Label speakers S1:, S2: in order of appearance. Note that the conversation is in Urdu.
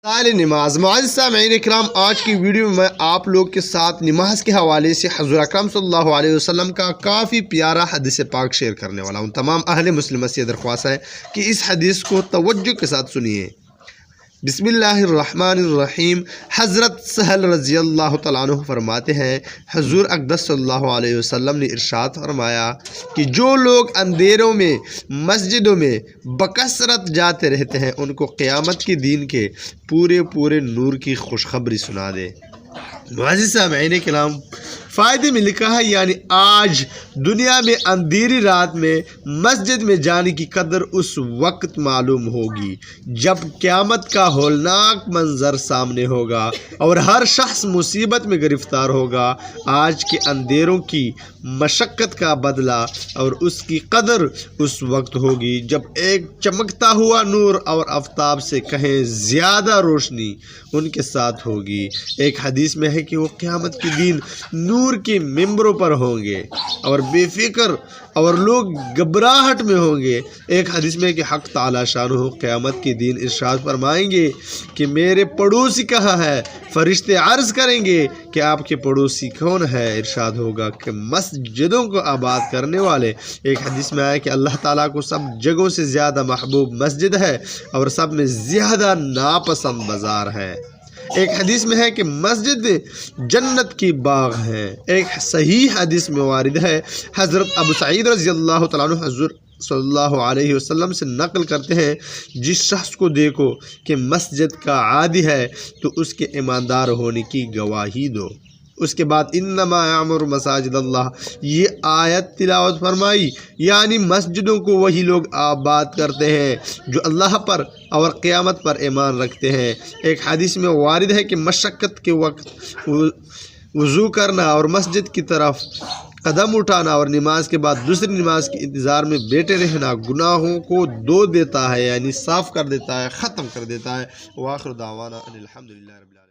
S1: نماز معزز سامعین اکرام، آج کی ویڈیو میں آپ لوگ کے ساتھ نماز کے حوالے سے حضور اکرم صلی اللہ علیہ وسلم کا کافی پیارا حدیث پاک شیئر کرنے والا ہوں۔ تمام اہل مسلمہ سے درخواست ہے کہ اس حدیث کو توجہ کے ساتھ سنیے۔ بسم اللہ الرحمن الرحیم۔ حضرت سہل رضی اللہ تعالیٰ عنہ فرماتے ہیں، حضور اقدس صلی اللہ علیہ وسلم نے ارشاد فرمایا کہ جو لوگ اندھیروں میں مسجدوں میں بکثرت جاتے رہتے ہیں، ان کو قیامت کے دن کے پورے نور کی خوشخبری سنا دے۔ معزز سامعین کرام، فائدے میں لکھا ہے یعنی آج دنیا میں اندھیری رات میں مسجد میں جانے کی قدر اس وقت معلوم ہوگی جب قیامت کا ہولناک منظر سامنے ہوگا اور ہر شخص مصیبت میں گرفتار ہوگا۔ آج کے اندھیروں کی مشقت کا بدلہ اور اس کی قدر اس وقت ہوگی جب ایک چمکتا ہوا نور اور آفتاب سے کہیں زیادہ روشنی ان کے ساتھ ہوگی۔ ایک حدیث میں ہے کہ وہ قیامت کے دن نور کے ممبروں پر ہوں گے اور بے فکر اور لوگ گھبراہٹ میں ہوں گے۔ ایک حدیث میں ہے کہ حق تعالی شانہ قیامت کے دن ارشاد فرمائیں گے کہ میرے پڑوسی کہاں ہے؟ فرشتے عرض کریں گے کہ آپ کے پڑوسی کون ہے؟ ارشاد ہوگا کہ مسجدوں کو آباد کرنے والے۔ ایک حدیث میں آیا کہ اللہ تعالیٰ کو سب جگہوں سے زیادہ محبوب مسجد ہے اور سب میں زیادہ ناپسند بازار ہے۔ ایک حدیث میں ہے کہ مسجد جنت کی باغ ہے۔ ایک صحیح حدیث میں وارد ہے، حضرت ابو سعید رضی اللہ تعالیٰ عنہ حضور صلی اللہ علیہ وسلم سے نقل کرتے ہیں، جس شخص کو دیکھو کہ مسجد کا عادی ہے تو اس کے ایماندار ہونے کی گواہی دو۔ اس کے بعد انما یعمر مساجد اللہ، یہ آیت تلاوت فرمائی، یعنی مسجدوں کو وہی لوگ آباد کرتے ہیں جو اللہ پر اور قیامت پر ایمان رکھتے ہیں۔ ایک حدیث میں وارد ہے کہ مشقت کے وقت وضو کرنا اور مسجد کی طرف قدم اٹھانا اور نماز کے بعد دوسری نماز کے انتظار میں بیٹھے رہنا گناہوں کو دھو دیتا ہے، یعنی صاف کر دیتا ہے، ختم کر دیتا ہے۔ وآخر دعوانا ان الحمدللہ رب العالمین۔